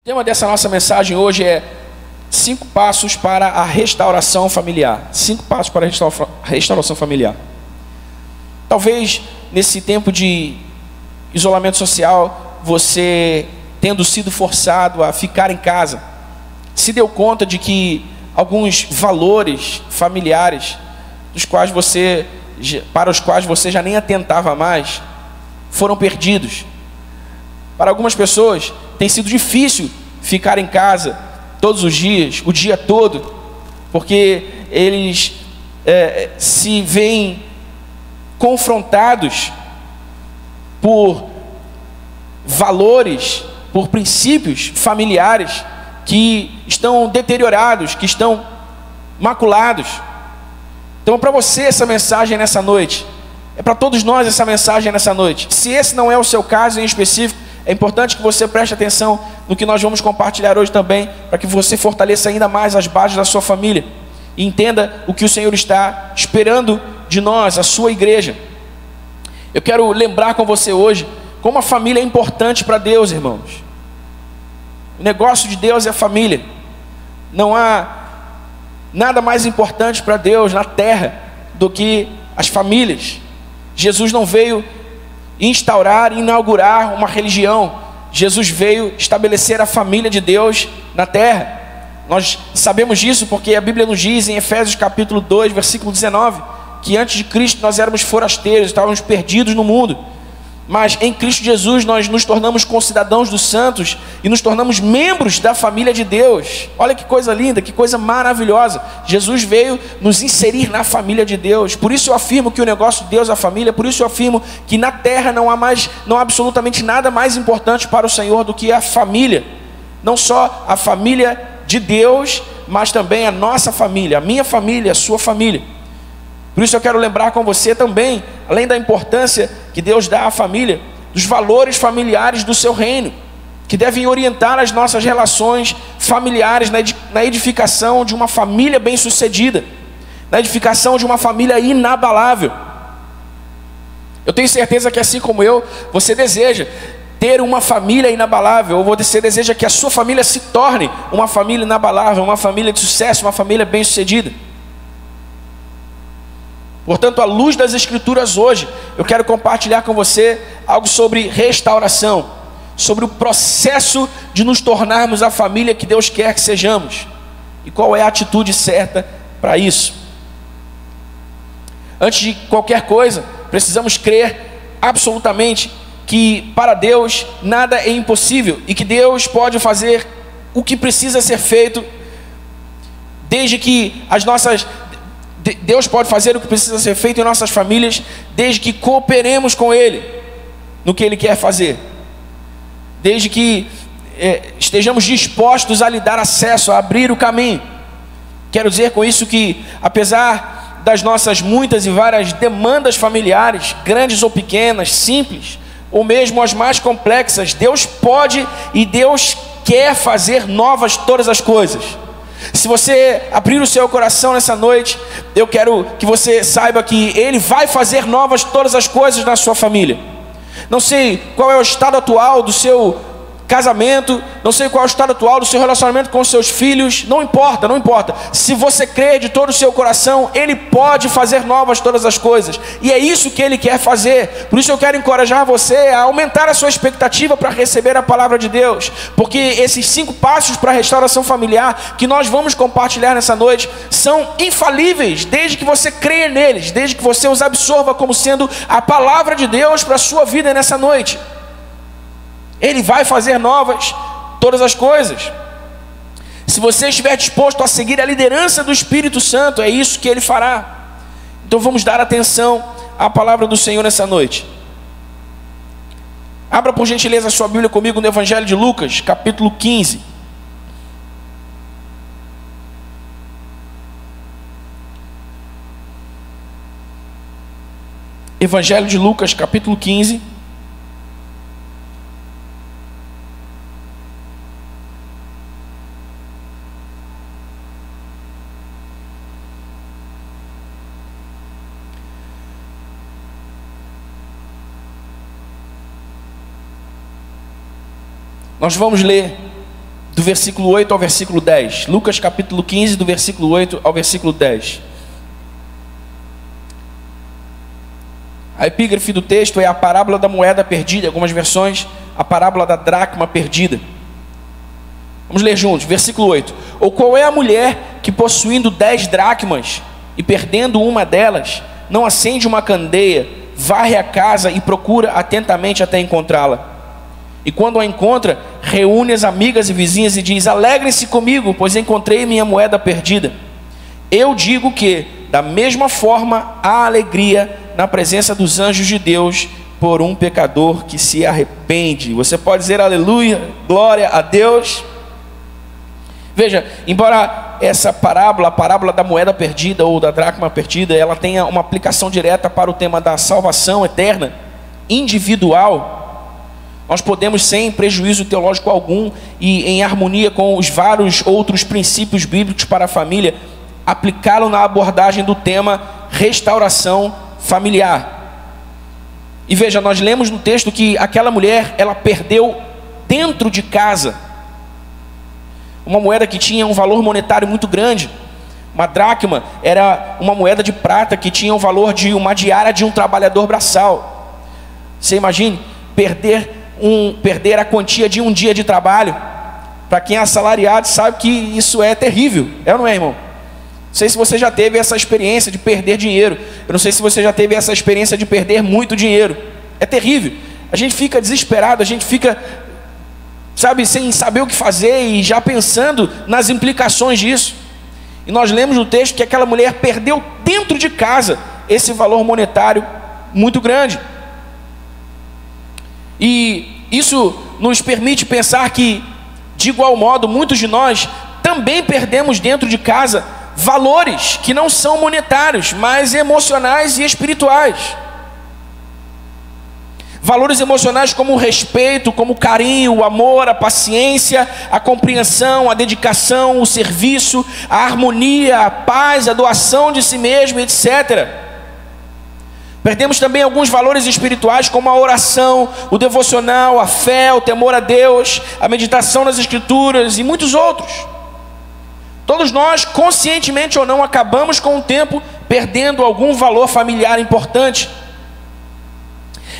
O tema dessa nossa mensagem hoje é 5 passos para a restauração familiar. 5 passos para a restauração familiar. Talvez nesse tempo de isolamento social, você, tendo sido forçado a ficar em casa, se deu conta de que alguns valores familiares para os quais você já nem atentava mais, foram perdidos. Para algumas pessoas tem sido difícil ficar em casa todos os dias, o dia todo, porque eles se veem confrontados por valores, por princípios familiares que estão deteriorados, que estão maculados. Então, para você essa mensagem nessa noite, é para todos nós essa mensagem nessa noite. Se esse não é o seu caso em específico, é importante que você preste atenção no que nós vamos compartilhar hoje também, para que você fortaleça ainda mais as bases da sua família e entenda o que o Senhor está esperando de nós, a sua igreja. Eu quero lembrar com você hoje como a família é importante para Deus, irmãos. O negócio de Deus é a família. Não há nada mais importante para Deus na terra do que as famílias. Jesus não veio instaurar, inaugurar uma religião. Jesus veio estabelecer a família de Deus na terra. Nós sabemos disso porque a Bíblia nos diz em Efésios capítulo 2, versículo 19, que antes de Cristo nós éramos forasteiros, estávamos perdidos no mundo. Mas em Cristo Jesus nós nos tornamos concidadãos dos santos e nos tornamos membros da família de Deus. Olha que coisa linda, que coisa maravilhosa. Jesus veio nos inserir na família de Deus. Por isso eu afirmo que o negócio de Deus é a família. Por isso eu afirmo que na terra não há absolutamente nada mais importante para o Senhor do que a família. Não só a família de Deus, mas também a nossa família, a minha família, a sua família. Por isso eu quero lembrar com você também, além da importância que Deus dá à família, dos valores familiares do seu reino, que devem orientar as nossas relações familiares na edificação de uma família bem-sucedida, na edificação de uma família inabalável. Eu tenho certeza que assim como eu, você deseja ter uma família inabalável, ou você deseja que a sua família se torne uma família inabalável, uma família de sucesso, uma família bem-sucedida. Portanto, à luz das Escrituras hoje, eu quero compartilhar com você algo sobre restauração, sobre o processo de nos tornarmos a família que Deus quer que sejamos, e qual é a atitude certa para isso. Antes de qualquer coisa, precisamos crer absolutamente que para Deus nada é impossível, e que Deus pode fazer o que precisa ser feito, desde que Deus pode fazer o que precisa ser feito em nossas famílias, desde que cooperemos com Ele no que Ele quer fazer, desde que estejamos dispostos a lhe dar acesso, a abrir o caminho. Quero dizer com isso que, apesar das nossas muitas e várias demandas familiares, grandes ou pequenas, simples, ou mesmo as mais complexas, Deus pode e Deus quer fazer novas todas as coisas. Se você abrir o seu coração nessa noite, eu quero que você saiba que Ele vai fazer novas todas as coisas na sua família. Não sei qual é o estado atual do seu casamento, não sei qual é o estado atual do seu relacionamento com os seus filhos, não importa, não importa. Se você crer de todo o seu coração, Ele pode fazer novas todas as coisas, e é isso que Ele quer fazer. Por isso eu quero encorajar você a aumentar a sua expectativa para receber a palavra de Deus, porque esses 5 passos para a restauração familiar que nós vamos compartilhar nessa noite são infalíveis, desde que você creia neles, desde que você os absorva como sendo a palavra de Deus para a sua vida nessa noite. Ele vai fazer novas todas as coisas. Se você estiver disposto a seguir a liderança do Espírito Santo, é isso que Ele fará. Então vamos dar atenção à palavra do Senhor nessa noite. Abra por gentileza a sua Bíblia comigo no Evangelho de Lucas, capítulo 15. Evangelho de Lucas, capítulo 15. Nós vamos ler do versículo 8 ao versículo 10. Lucas capítulo 15, do versículo 8 ao versículo 10. A epígrafe do texto é a parábola da moeda perdida, algumas versões, a parábola da dracma perdida. Vamos ler juntos, versículo 8. Ou qual é a mulher que, possuindo 10 dracmas e perdendo uma delas, não acende uma candeia, varre a casa e procura atentamente até encontrá-la? E quando a encontra, reúne as amigas e vizinhas e diz: alegrem-se comigo, pois encontrei minha moeda perdida. Eu digo que, da mesma forma, há alegria na presença dos anjos de Deus por um pecador que se arrepende. Você pode dizer aleluia, glória a Deus. Veja, embora essa parábola, a parábola da moeda perdida ou da dracma perdida, ela tenha uma aplicação direta para o tema da salvação eterna, individual, nós podemos, sem prejuízo teológico algum e em harmonia com os vários outros princípios bíblicos para a família, aplicá-lo na abordagem do tema restauração familiar. E veja, nós lemos no texto que aquela mulher, ela perdeu dentro de casa uma moeda que tinha um valor monetário muito grande. Uma dracma era uma moeda de prata que tinha o valor de uma diária de um trabalhador braçal. Você imagine perder a quantia de um dia de trabalho. Para quem é assalariado sabe que isso é terrível, é ou não é, irmão? Não sei se você já teve essa experiência de perder dinheiro. Eu não sei se você já teve essa experiência de perder muito dinheiro. É terrível. A gente fica desesperado, a gente fica, sabe, sem saber o que fazer e já pensando nas implicações disso. E nós lemos no texto que aquela mulher perdeu dentro de casa esse valor monetário muito grande. E isso nos permite pensar que, de igual modo, muitos de nós também perdemos dentro de casa valores que não são monetários, mas emocionais e espirituais. Valores emocionais como o respeito, como o carinho, o amor, a paciência, a compreensão, a dedicação, o serviço, a harmonia, a paz, a doação de si mesmo, etc. Perdemos também alguns valores espirituais como a oração, o devocional, a fé, o temor a Deus, a meditação nas Escrituras e muitos outros. Todos nós, conscientemente ou não, acabamos com o tempo perdendo algum valor familiar importante.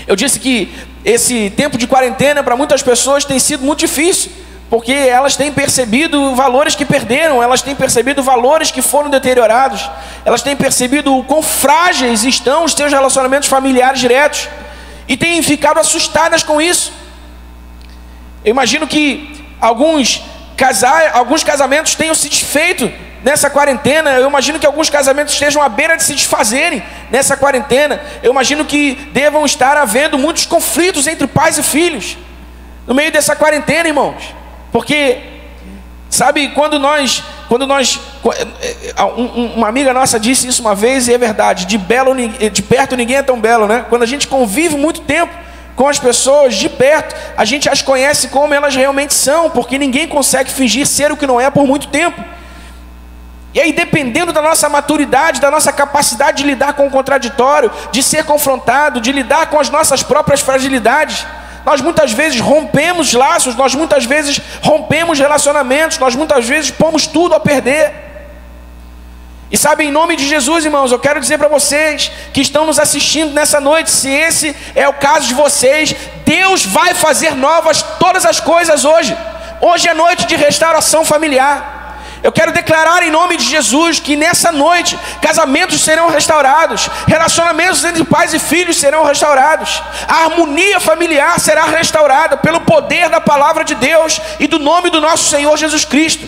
Eu disse que esse tempo de quarentena para muitas pessoas tem sido muito difícil, porque elas têm percebido valores que perderam, elas têm percebido valores que foram deteriorados, elas têm percebido o quão frágeis estão os seus relacionamentos familiares diretos e têm ficado assustadas com isso. Eu imagino que alguns casamentos tenham se desfeito nessa quarentena. Eu imagino que alguns casamentos estejam à beira de se desfazerem nessa quarentena. Eu imagino que devam estar havendo muitos conflitos entre pais e filhos no meio dessa quarentena, irmãos. Porque, sabe, quando uma amiga nossa disse isso uma vez, e é verdade, de perto ninguém é tão belo, né? Quando a gente convive muito tempo com as pessoas de perto, a gente as conhece como elas realmente são, porque ninguém consegue fingir ser o que não é por muito tempo. E aí, dependendo da nossa maturidade, da nossa capacidade de lidar com o contraditório, de ser confrontado, de lidar com as nossas próprias fragilidades, nós muitas vezes rompemos laços, nós muitas vezes rompemos relacionamentos, nós muitas vezes pomos tudo a perder. E sabe, em nome de Jesus, irmãos, eu quero dizer para vocês que estão nos assistindo nessa noite, se esse é o caso de vocês, Deus vai fazer novas todas as coisas hoje. Hoje é noite de restauração familiar. Eu quero declarar em nome de Jesus que nessa noite casamentos serão restaurados, relacionamentos entre pais e filhos serão restaurados, a harmonia familiar será restaurada pelo poder da palavra de Deus e do nome do nosso Senhor Jesus Cristo.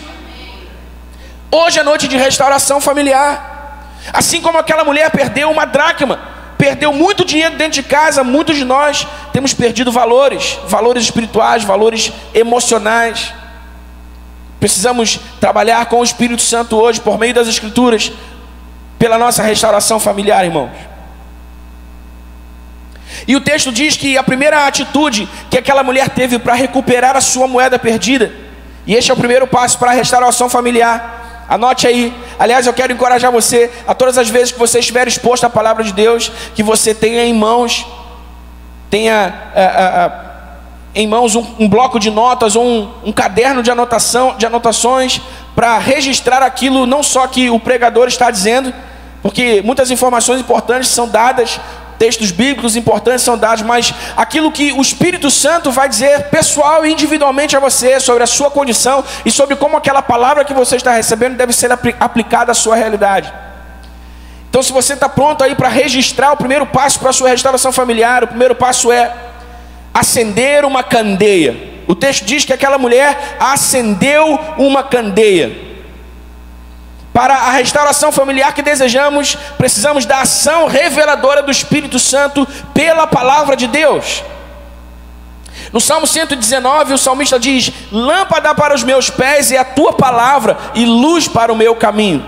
Hoje é noite de restauração familiar. Assim como aquela mulher perdeu uma dracma, perdeu muito dinheiro dentro de casa, muitos de nós temos perdido valores espirituais, valores emocionais. Precisamos trabalhar com o Espírito Santo hoje, por meio das Escrituras, pela nossa restauração familiar, irmãos. E o texto diz que a primeira atitude que aquela mulher teve para recuperar a sua moeda perdida, e este é o primeiro passo para a restauração familiar. Anote aí. Aliás, eu quero encorajar você, a todas as vezes que você estiver exposto à palavra de Deus, que você tenha em mãos, tenha em mãos um bloco de notas ou um caderno de anotações para registrar aquilo não só que o pregador está dizendo, porque muitas informações importantes são dadas, textos bíblicos importantes são dados, mas aquilo que o Espírito Santo vai dizer pessoal e individualmente a você, sobre a sua condição e sobre como aquela palavra que você está recebendo deve ser aplicada à sua realidade. Então, se você está pronto aí para registrar, o primeiro passo para a sua restauração familiar, o primeiro passo é acender uma candeia. O texto diz que aquela mulher acendeu uma candeia. Para a restauração familiar que desejamos, precisamos da ação reveladora do Espírito Santo pela palavra de Deus. No Salmo 119, o salmista diz: lâmpada para os meus pés é a tua palavra e luz para o meu caminho.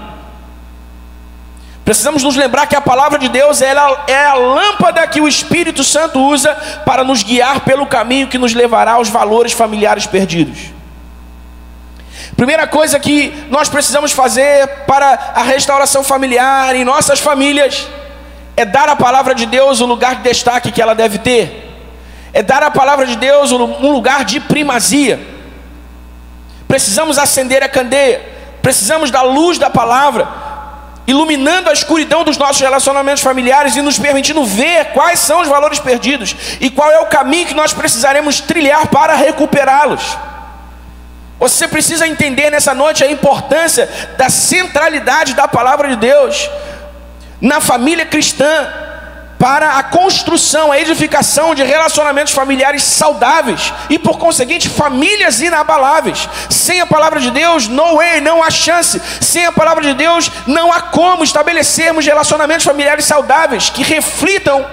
Precisamos nos lembrar que a palavra de Deus ela é a lâmpada que o Espírito Santo usa para nos guiar pelo caminho que nos levará aos valores familiares perdidos. Primeira coisa que nós precisamos fazer para a restauração familiar em nossas famílias é dar à palavra de Deus o lugar de destaque que ela deve ter. É dar à palavra de Deus um lugar de primazia. Precisamos acender a candeia. Precisamos da luz da palavra, iluminando a escuridão dos nossos relacionamentos familiares e nos permitindo ver quais são os valores perdidos e qual é o caminho que nós precisaremos trilhar para recuperá-los. Você precisa entender nessa noite a importância da centralidade da palavra de Deus na família cristã para a construção, a edificação de relacionamentos familiares saudáveis e, por conseguinte, famílias inabaláveis. Sem a palavra de Deus, não há chance. Sem a palavra de Deus, não há como estabelecermos relacionamentos familiares saudáveis que reflitam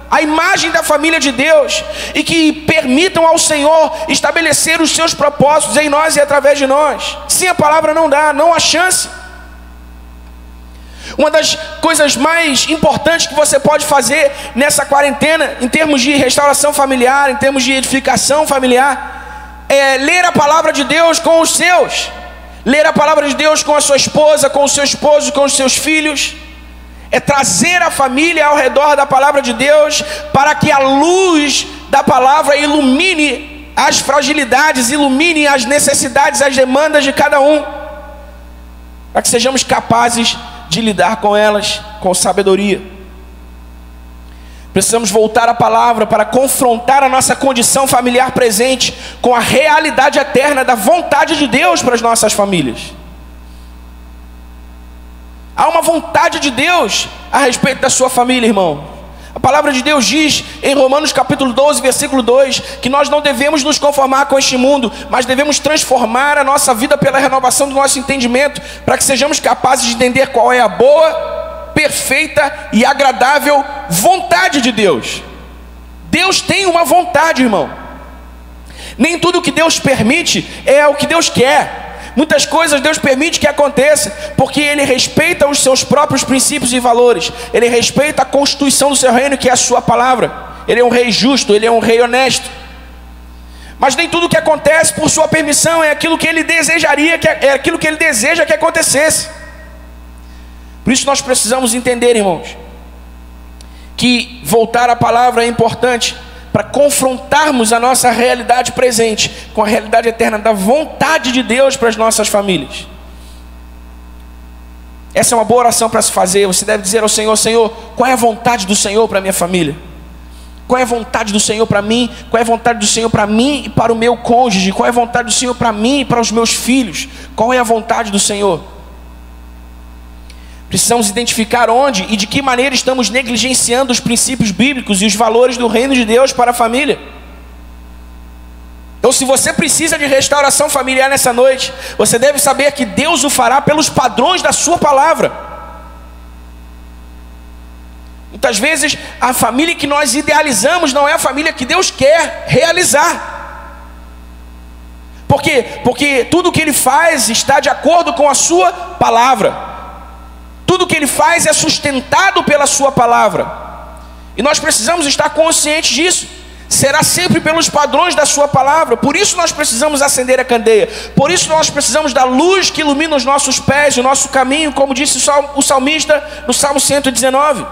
a imagem da família de Deus e que permitam ao Senhor estabelecer os seus propósitos em nós e através de nós. Sem a palavra não há chance. Uma das coisas mais importantes que você pode fazer nessa quarentena, em termos de restauração familiar, em termos de edificação familiar, é ler a palavra de Deus com os seus. Ler a palavra de Deus com a sua esposa, com o seu esposo, com os seus filhos. É trazer a família ao redor da palavra de Deus, para que a luz da palavra ilumine as fragilidades, ilumine as necessidades, as demandas de cada um, para que sejamos capazes de lidar com elas com sabedoria. Precisamos voltar à palavra para confrontar a nossa condição familiar presente com a realidade eterna da vontade de Deus para as nossas famílias. Há uma vontade de Deus a respeito da sua família, irmão. A palavra de Deus diz em Romanos capítulo 12, versículo 2, que nós não devemos nos conformar com este mundo, mas devemos transformar a nossa vida pela renovação do nosso entendimento, para que sejamos capazes de entender qual é a boa, perfeita e agradável vontade de Deus. Deus tem uma vontade, irmão. Nem tudo que Deus permite é o que Deus quer. Muitas coisas Deus permite que aconteça, porque Ele respeita os seus próprios princípios e valores. Ele respeita a constituição do seu reino, que é a sua palavra. Ele é um rei justo, Ele é um rei honesto. Mas nem tudo que acontece por sua permissão é aquilo que Ele desejaria, é aquilo que Ele deseja que acontecesse. Por isso nós precisamos entender, irmãos, que voltar à palavra é importante para confrontarmos a nossa realidade presente com a realidade eterna da vontade de Deus para as nossas famílias. Essa é uma boa oração para se fazer. Você deve dizer ao Senhor: Senhor, qual é a vontade do Senhor para a minha família? Qual é a vontade do Senhor para mim? Qual é a vontade do Senhor para mim e para o meu cônjuge? Qual é a vontade do Senhor para mim e para os meus filhos? Qual é a vontade do Senhor? Precisamos identificar onde e de que maneira estamos negligenciando os princípios bíblicos e os valores do reino de Deus para a família. Então, se você precisa de restauração familiar nessa noite, você deve saber que Deus o fará pelos padrões da sua palavra. Muitas vezes a família que nós idealizamos não é a família que Deus quer realizar. Por quê? Porque tudo que Ele faz está de acordo com a sua palavra. Tudo que Ele faz é sustentado pela sua palavra. E nós precisamos estar conscientes disso. Será sempre pelos padrões da sua palavra. Por isso nós precisamos acender a candeia. Por isso nós precisamos da luz que ilumina os nossos pés, o nosso caminho, como disse o salmista no Salmo 119.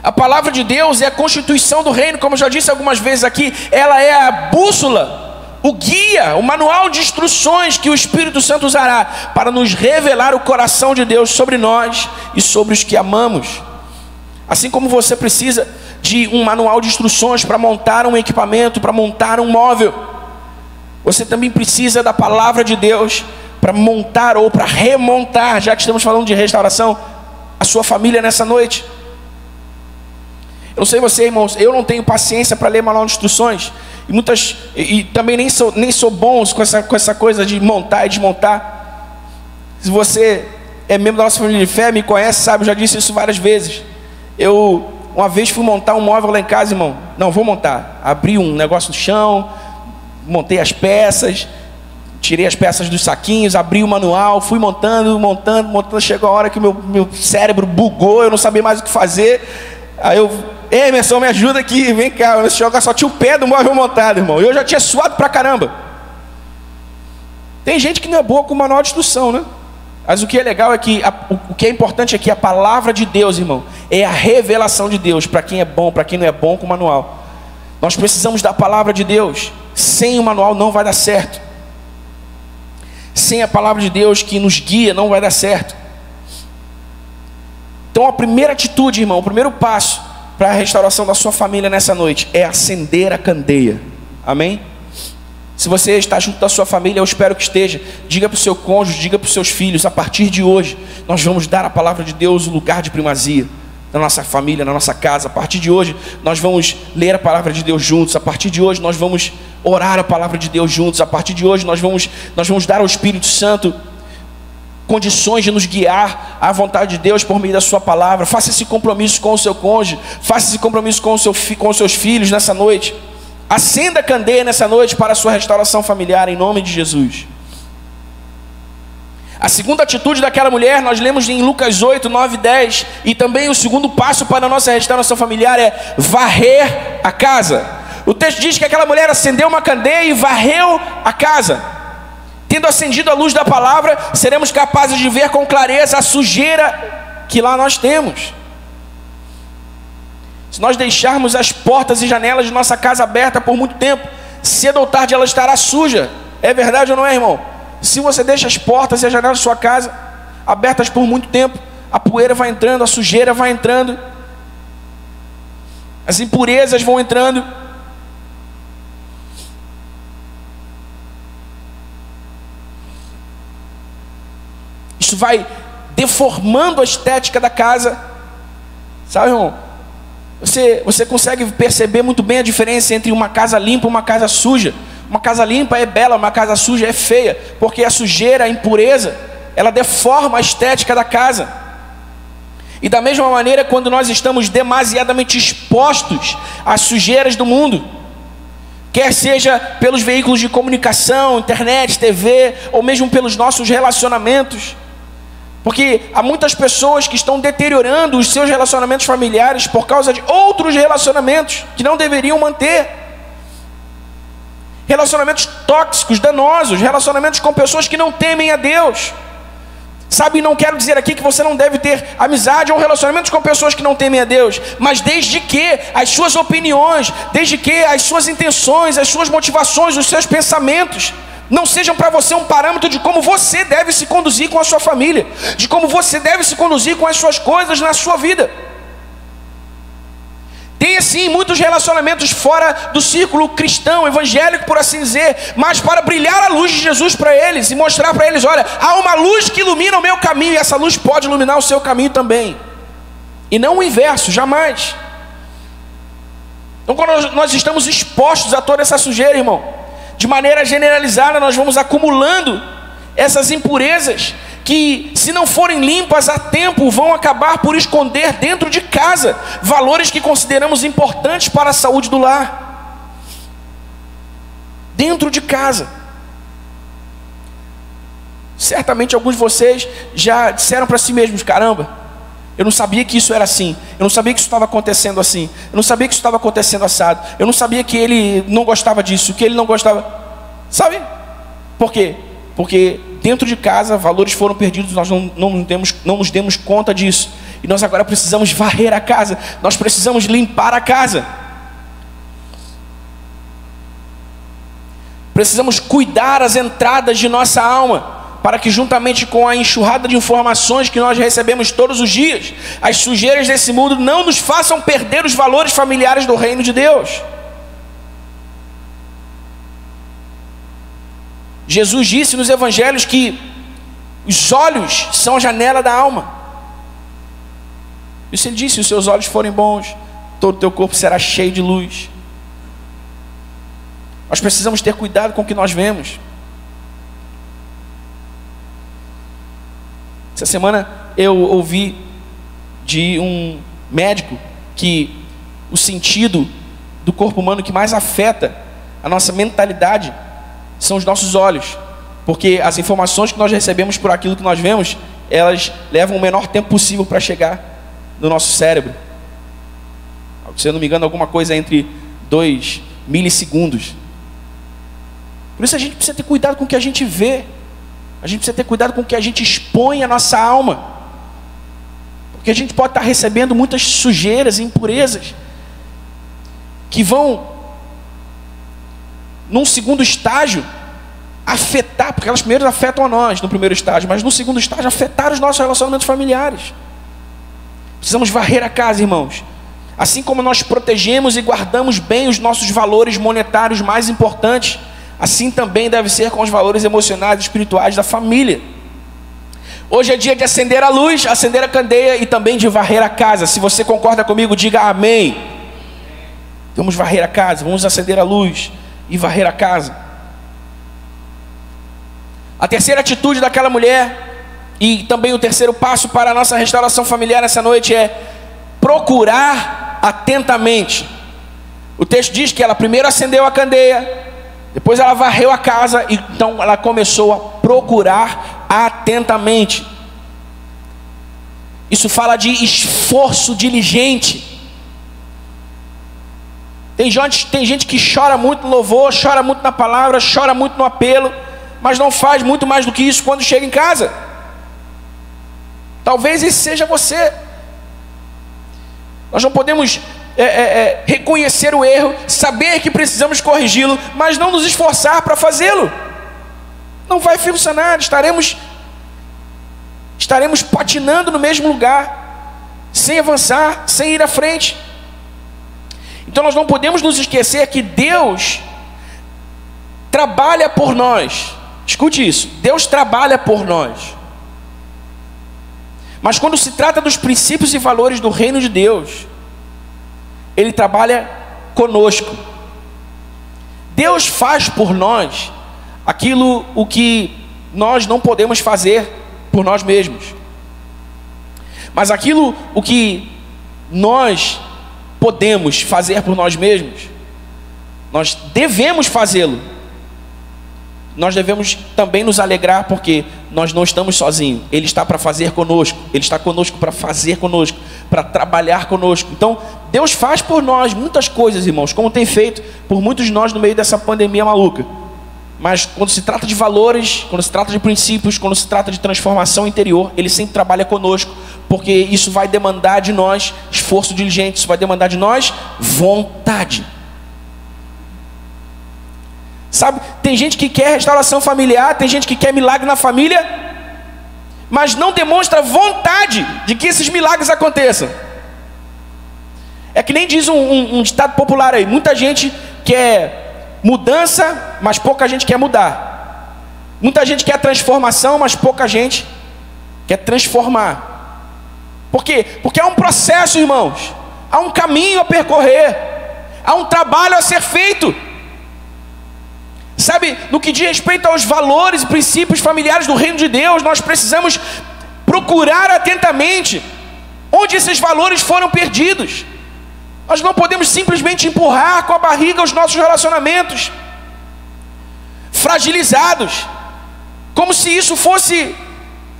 A palavra de Deus é a constituição do reino, como eu já disse algumas vezes aqui. Ela é a bússola, o guia, o manual de instruções que o Espírito Santo usará para nos revelar o coração de Deus sobre nós e sobre os que amamos. Assim como você precisa de um manual de instruções para montar um equipamento, para montar um móvel, você também precisa da palavra de Deus para montar ou para remontar, já que estamos falando de restauração, a sua família nessa noite. Eu não sei você, irmãos, eu não tenho paciência para ler manual de instruções. E também nem sou bom com essa coisa de montar e desmontar. Se você é membro da nossa família de fé, me conhece, sabe, eu já disse isso várias vezes. Eu uma vez fui montar um móvel lá em casa, irmão. Não, vou montar. Abri um negócio no chão, montei as peças, tirei as peças dos saquinhos, abri o manual, fui montando. Chegou a hora que o meu cérebro bugou, eu não sabia mais o que fazer. Aí ei, Emerson, me ajuda aqui, vem cá. Só tinha o pé do móvel montado, irmão. Eu já tinha suado pra caramba. Tem gente que não é boa com manual de instrução, né? Mas o que é legal é que, o que é importante é que a palavra de Deus, irmão, é a revelação de Deus para quem é bom, para quem não é bom com o manual. Nós precisamos da palavra de Deus. Sem o manual não vai dar certo. Sem a palavra de Deus que nos guia não vai dar certo. Então a primeira atitude, irmão, o primeiro passo para a restauração da sua família nessa noite é acender a candeia. Amém? Se você está junto da sua família, eu espero que esteja. Diga para o seu cônjuge, diga para os seus filhos: a partir de hoje, nós vamos dar à palavra de Deus o lugar de primazia na nossa família, na nossa casa. A partir de hoje, nós vamos ler a palavra de Deus juntos. A partir de hoje, nós vamos orar a palavra de Deus juntos. A partir de hoje, nós vamos dar ao Espírito Santo condições de nos guiar à vontade de Deus por meio da sua palavra. Faça esse compromisso com o seu cônjuge, faça esse compromisso com os seus filhos nessa noite. Acenda a candeia nessa noite para a sua restauração familiar, em nome de Jesus. A segunda atitude daquela mulher, nós lemos em Lucas 8, 9 e 10. E também o segundo passo para a nossa restauração familiar é varrer a casa. O texto diz que aquela mulher acendeu uma candeia e varreu a casa. Tendo acendido a luz da palavra, seremos capazes de ver com clareza a sujeira que lá nós temos. Se nós deixarmos as portas e janelas de nossa casa aberta por muito tempo, cedo ou tarde ela estará suja. É verdade ou não é, irmão? Se você deixa as portas e as janelas de sua casa abertas por muito tempo, a poeira vai entrando, a sujeira vai entrando, as impurezas vão entrando. Isso vai deformando a estética da casa. Sabe, irmão? Você consegue perceber muito bem a diferença entre uma casa limpa e uma casa suja. Uma casa limpa é bela, uma casa suja é feia, porque a sujeira, a impureza, ela deforma a estética da casa. E da mesma maneira, quando nós estamos demasiadamente expostos às sujeiras do mundo, quer seja pelos veículos de comunicação, internet, TV, ou mesmo pelos nossos relacionamentos, porque há muitas pessoas que estão deteriorando os seus relacionamentos familiares por causa de outros relacionamentos que não deveriam manter. Relacionamentos tóxicos, danosos, relacionamentos com pessoas que não temem a Deus. Sabe, não quero dizer aqui que você não deve ter amizade ou relacionamentos com pessoas que não temem a Deus, mas desde que as suas opiniões, desde que as suas intenções, as suas motivações, os seus pensamentos não sejam para você um parâmetro de como você deve se conduzir com a sua família, de como você deve se conduzir com as suas coisas na sua vida. Tem sim muitos relacionamentos fora do círculo cristão, evangélico, por assim dizer, mas para brilhar a luz de Jesus para eles e mostrar para eles: olha, há uma luz que ilumina o meu caminho, e essa luz pode iluminar o seu caminho também. E não o inverso, jamais. Então, quando nós estamos expostos a toda essa sujeira, irmão, de maneira generalizada, nós vamos acumulando essas impurezas que, se não forem limpas a tempo, vão acabar por esconder dentro de casa valores que consideramos importantes para a saúde do lar. Dentro de casa. Certamente alguns de vocês já disseram para si mesmos: caramba, eu não sabia que isso era assim, eu não sabia que isso estava acontecendo assim, eu não sabia que isso estava acontecendo assado, eu não sabia que ele não gostava disso, que ele não gostava. Sabe? Por quê? Porque dentro de casa valores foram perdidos, nós não nos demos conta disso. e nós agora precisamos varrer a casa, nós precisamos limpar a casa. Precisamos cuidar as entradas de nossa alma, para que juntamente com a enxurrada de informações que nós recebemos todos os dias, as sujeiras desse mundo não nos façam perder os valores familiares do reino de Deus. Jesus disse nos evangelhos que os olhos são a janela da alma. Isso ele disse: se os seus olhos forem bons, todo o teu corpo será cheio de luz. Nós precisamos ter cuidado com o que nós vemos. Essa semana eu ouvi de um médico que o sentido do corpo humano que mais afeta a nossa mentalidade são os nossos olhos, porque as informações que nós recebemos por aquilo que nós vemos, elas levam o menor tempo possível para chegar no nosso cérebro. Se eu não me engano, alguma coisa entre 2 milissegundos. Por isso a gente precisa ter cuidado com o que a gente vê. A gente precisa ter cuidado com o que a gente expõe à nossa alma, porque a gente pode estar recebendo muitas sujeiras e impurezas que vão, num segundo estágio, afetar, porque elas primeiro afetam a nós no primeiro estágio, mas no segundo estágio afetar os nossos relacionamentos familiares. Precisamos varrer a casa, irmãos. Assim como nós protegemos e guardamos bem os nossos valores monetários mais importantes, assim também deve ser com os valores emocionais e espirituais da família. Hoje é dia de acender a luz, acender a candeia e também de varrer a casa. Se você concorda comigo, diga amém. Vamos varrer a casa, vamos acender a luz e varrer a casa. A terceira atitude daquela mulher, e também o terceiro passo para a nossa restauração familiar nessa noite, é procurar atentamente. O texto diz que ela primeiro acendeu a candeia, depois ela varreu a casa, e então ela começou a procurar atentamente. Isso fala de esforço diligente. Tem gente que chora muito no louvor, chora muito na palavra, chora muito no apelo, mas não faz muito mais do que isso quando chega em casa. Talvez esse seja você. Nós não podemos reconhecer o erro, saber que precisamos corrigi-lo, mas não nos esforçar para fazê-lo. Não vai funcionar, estaremos patinando no mesmo lugar, sem avançar, sem ir à frente. Então nós não podemos nos esquecer que Deus trabalha por nós. Escute isso, Deus trabalha por nós. Mas quando se trata dos princípios e valores do reino de Deus, Ele trabalha conosco. Deus faz por nós aquilo o que nós não podemos fazer por nós mesmos. Mas aquilo o que nós podemos fazer por nós mesmos, nós devemos fazê-lo. Nós devemos também nos alegrar, porque nós não estamos sozinhos. Ele está para fazer conosco. Ele está conosco para fazer conosco, para trabalhar conosco. Então, Deus faz por nós muitas coisas, irmãos, como tem feito por muitos de nós no meio dessa pandemia maluca. Mas quando se trata de valores, quando se trata de princípios, quando se trata de transformação interior, Ele sempre trabalha conosco, porque isso vai demandar de nós esforço diligente, isso vai demandar de nós vontade. Sabe, tem gente que quer restauração familiar, tem gente que quer milagre na família, mas não demonstra vontade de que esses milagres aconteçam. É que nem diz um ditado popular aí: muita gente quer mudança, mas pouca gente quer mudar. Muita gente quer transformação, mas pouca gente quer transformar. Por quê? Porque há um processo, irmãos, há um caminho a percorrer, há um trabalho a ser feito. Sabe, no que diz respeito aos valores e princípios familiares do reino de Deus, nós precisamos procurar atentamente onde esses valores foram perdidos. Nós não podemos simplesmente empurrar com a barriga os nossos relacionamentos fragilizados, como se isso fosse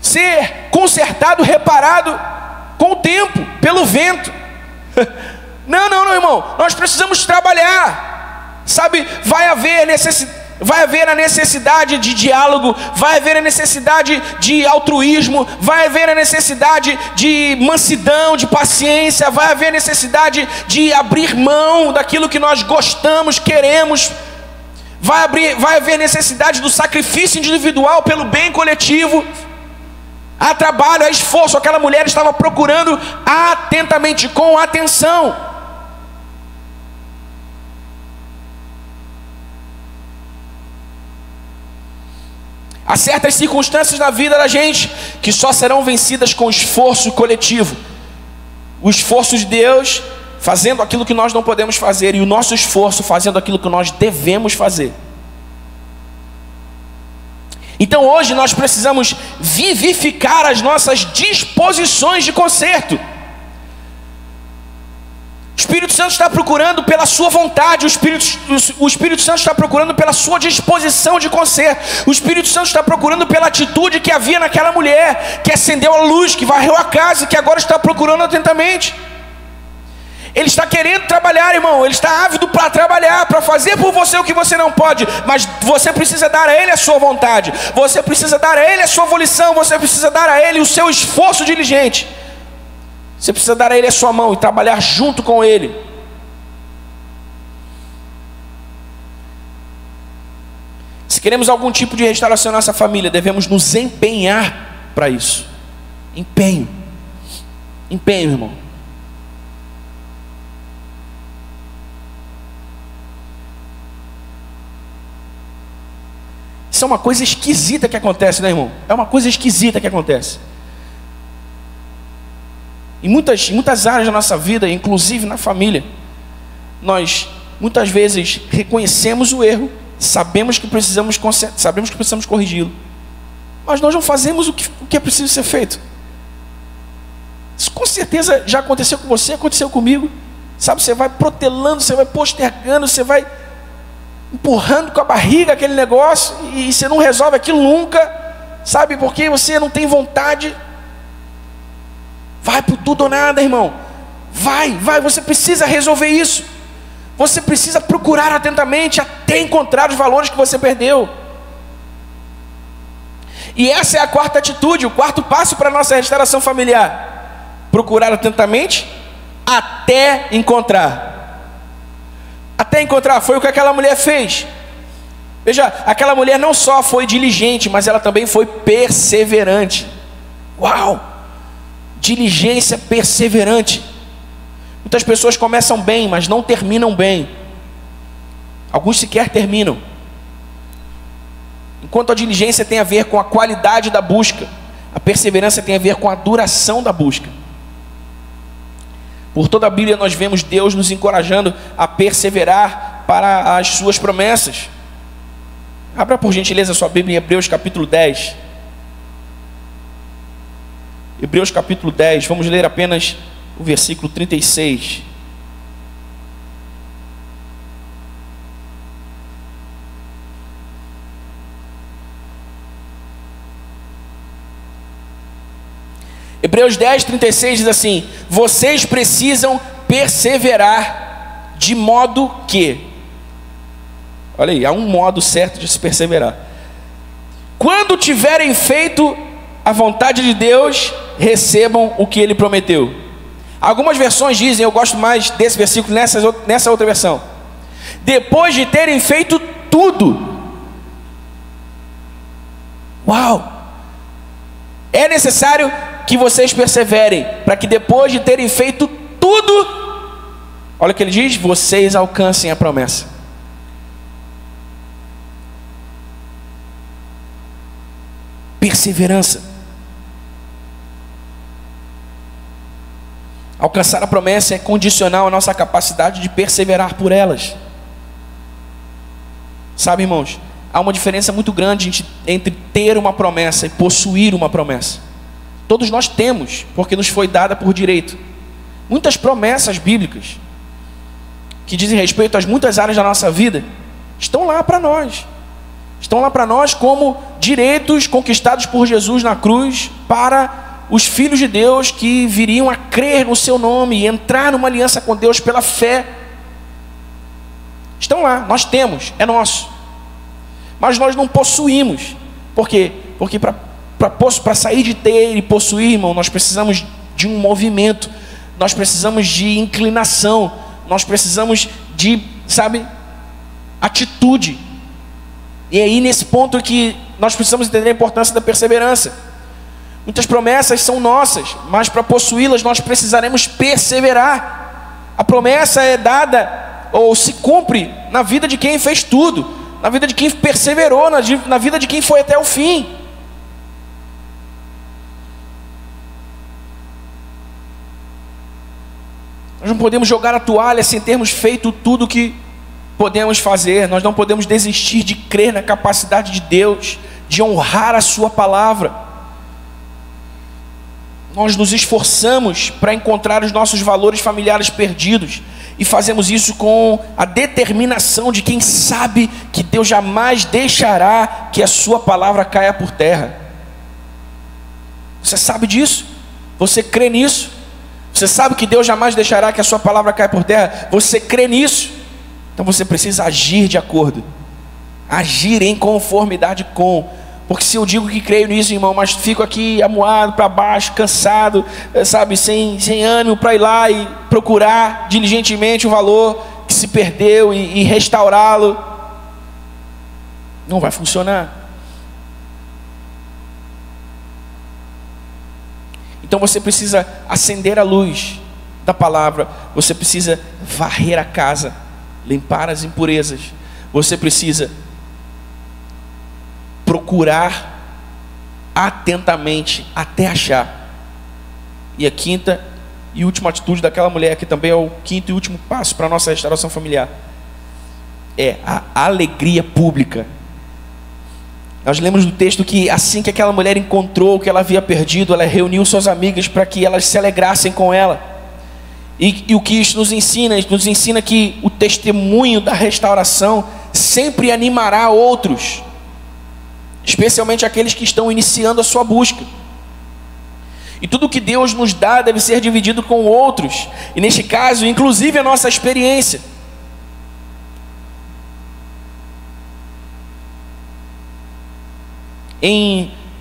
ser consertado, reparado com o tempo, pelo vento. Não, irmão, nós precisamos trabalhar. Sabe, vai haver necessidade. vai haver a necessidade de diálogo, vai haver a necessidade de altruísmo, vai haver a necessidade de mansidão, de paciência, vai haver a necessidade de abrir mão daquilo que nós gostamos, queremos, vai haver necessidade do sacrifício individual pelo bem coletivo. Há trabalho, há esforço. Aquela mulher estava procurando atentamente, com atenção. Há certas circunstâncias na vida da gente que só serão vencidas com esforço coletivo. O esforço de Deus fazendo aquilo que nós não podemos fazer, e o nosso esforço fazendo aquilo que nós devemos fazer. Então hoje nós precisamos vivificar as nossas disposições de conserto. O Espírito Santo está procurando pela sua vontade, o Espírito Santo está procurando pela sua disposição de conserto. O Espírito Santo está procurando pela atitude que havia naquela mulher, que acendeu a luz, que varreu a casa, que agora está procurando atentamente. Ele está querendo trabalhar, irmão. Ele está ávido para trabalhar, para fazer por você o que você não pode. Mas você precisa dar a Ele a sua vontade, você precisa dar a Ele a sua volição, você precisa dar a Ele o seu esforço diligente. Você precisa dar a Ele a sua mão e trabalhar junto com Ele. Se queremos algum tipo de restauração na nossa família, devemos nos empenhar para isso. Empenho, irmão. Isso é uma coisa esquisita que acontece, né, irmão? É uma coisa esquisita que acontece. Em muitas áreas da nossa vida, inclusive na família, nós muitas vezes reconhecemos o erro, sabemos que precisamos corrigi-lo, mas nós não fazemos o que é preciso ser feito. Isso com certeza já aconteceu com você, aconteceu comigo. Sabe, você vai protelando, você vai postergando, você vai empurrando com a barriga aquele negócio, e você não resolve aquilo nunca, sabe, porque você não tem vontade. Vai por tudo ou nada, irmão. Vai, você precisa resolver isso. Você precisa procurar atentamente até encontrar os valores que você perdeu. E essa é a quarta atitude, o quarto passo para a nossa restauração familiar: procurar atentamente até encontrar. Até encontrar, foi o que aquela mulher fez. Veja, aquela mulher não só foi diligente, mas ela também foi perseverante. Uau! Diligência perseverante. Muitas pessoas começam bem, mas não terminam bem. Alguns sequer terminam. Enquanto a diligência tem a ver com a qualidade da busca, a perseverança tem a ver com a duração da busca. Por toda a Bíblia nós vemos Deus nos encorajando a perseverar para as suas promessas. Abra por gentileza a sua Bíblia em Hebreus capítulo 10. Hebreus capítulo 10, vamos ler apenas o versículo 36. Hebreus 10, 36 diz assim: vocês precisam perseverar de modo que... Olha aí, há um modo certo de se perseverar. Quando tiverem feito a vontade de Deus, recebam o que Ele prometeu. Algumas versões dizem, eu gosto mais desse versículo nessa outra versão: depois de terem feito tudo. Uau! É necessário que vocês perseverem, para que depois de terem feito tudo, olha o que ele diz, vocês alcancem a promessa. Perseverança. Alcançar a promessa é condicional à nossa capacidade de perseverar por elas. Sabe, irmãos, há uma diferença muito grande entre ter uma promessa e possuir uma promessa. Todos nós temos, porque nos foi dada por direito. Muitas promessas bíblicas que dizem respeito às muitas áreas da nossa vida estão lá para nós. Estão lá para nós como direitos conquistados por Jesus na cruz para os filhos de Deus que viriam a crer no seu nome e entrar numa aliança com Deus pela fé. Estão lá, nós temos, é nosso. mas nós não possuímos. Por quê? Porque para sair de ter e possuir, irmão, nós precisamos de um movimento, nós precisamos de inclinação, nós precisamos de, atitude. E é aí nesse ponto que nós precisamos entender a importância da perseverança. Muitas promessas são nossas, mas para possuí-las nós precisaremos perseverar. A promessa é dada ou se cumpre na vida de quem fez tudo, na vida de quem perseverou, na vida de quem foi até o fim. Nós não podemos jogar a toalha sem termos feito tudo o que podemos fazer. Nós não podemos desistir de crer na capacidade de Deus, de honrar a sua palavra. Nós nos esforçamos para encontrar os nossos valores familiares perdidos, e fazemos isso com a determinação de quem sabe que Deus jamais deixará que a sua palavra caia por terra. Você sabe disso? Você crê nisso? Você sabe que Deus jamais deixará que a sua palavra caia por terra? Você crê nisso? Então você precisa agir de acordo, agir em conformidade com. Porque se eu digo que creio nisso, irmão, mas fico aqui amuado para baixo, cansado, sem ânimo para ir lá e procurar diligentemente o valor que se perdeu e restaurá-lo, não vai funcionar. Então você precisa acender a luz da palavra, você precisa varrer a casa, limpar as impurezas, você precisa procurar atentamente até achar. E a quinta e última atitude daquela mulher, que também é o quinto e último passo para a nossa restauração familiar, é a alegria pública. Nós lemos no texto que assim que aquela mulher encontrou o que ela havia perdido, ela reuniu suas amigas para que elas se alegrassem com ela. E o que isso nos ensina? Isso nos ensina que o testemunho da restauração sempre animará outros, especialmente aqueles que estão iniciando a sua busca. E tudo que Deus nos dá deve ser dividido com outros, e neste caso, inclusive a nossa experiência.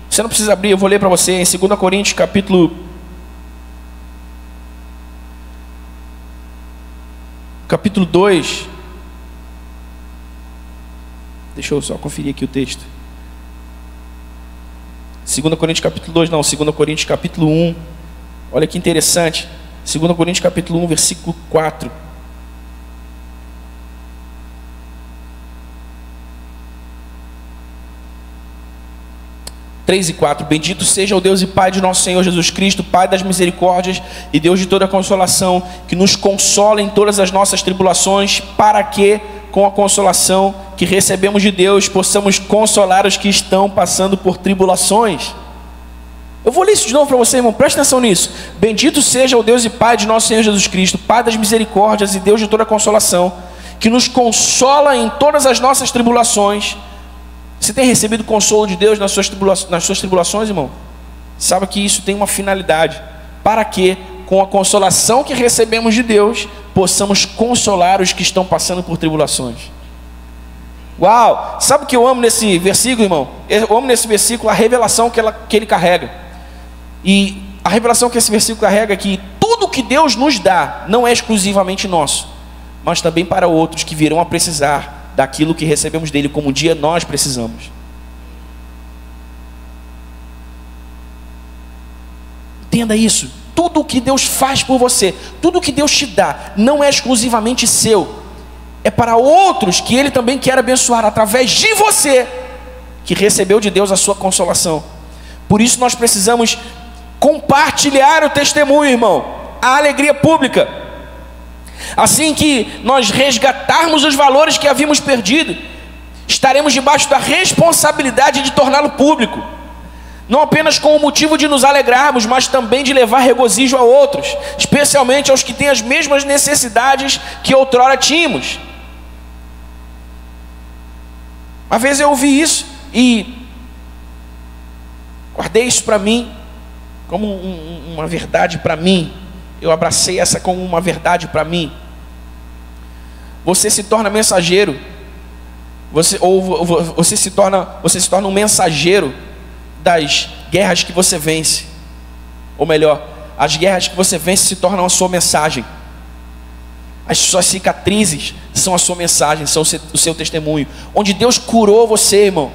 Você não precisa abrir, eu vou ler para você, em 2 Coríntios capítulo 2. Deixa eu só conferir aqui o texto. 2 Coríntios capítulo 2, não, 2 Coríntios capítulo 1. Olha que interessante. 2 Coríntios capítulo 1, versículo 4. (3 e 4). Bendito seja o Deus e Pai de nosso Senhor Jesus Cristo, Pai das misericórdias e Deus de toda consolação, que nos consola em todas as nossas tribulações, para que, com a consolação que recebemos de Deus, possamos consolar os que estão passando por tribulações. Eu vou ler isso de novo para você, irmão, presta atenção nisso. Bendito seja o Deus e Pai de nosso Senhor Jesus Cristo, Pai das misericórdias e Deus de toda consolação, que nos consola em todas as nossas tribulações. Você tem recebido consolo de Deus nas suas tribulações, irmão? Sabe que isso tem uma finalidade, para que, com a consolação que recebemos de Deus, possamos consolar os que estão passando por tribulações. Uau! Sabe o que eu amo nesse versículo, irmão? Eu amo nesse versículo a revelação que ele carrega. E a revelação que esse versículo carrega é que tudo que Deus nos dá não é exclusivamente nosso, mas também para outros que virão a precisar daquilo que recebemos dele, como um dia nós precisamos. Entenda isso. Tudo o que Deus faz por você, tudo o que Deus te dá, não é exclusivamente seu, é para outros que Ele também quer abençoar através de você, que recebeu de Deus a sua consolação. Por isso nós precisamos compartilhar o testemunho, irmão, a alegria pública. Assim que nós resgatarmos os valores que havíamos perdido, estaremos debaixo da responsabilidade de torná-lo público, não apenas com o motivo de nos alegrarmos, mas também de levar regozijo a outros, especialmente aos que têm as mesmas necessidades que outrora tínhamos. Uma vez eu ouvi isso e guardei isso para mim como uma verdade para mim. Eu abracei essa como uma verdade para mim. Você se torna mensageiro você se torna um mensageiro das guerras que você vence. Ou melhor, as guerras que você vence se tornam a sua mensagem. As suas cicatrizes são a sua mensagem, são o seu testemunho. Onde Deus curou você, irmão,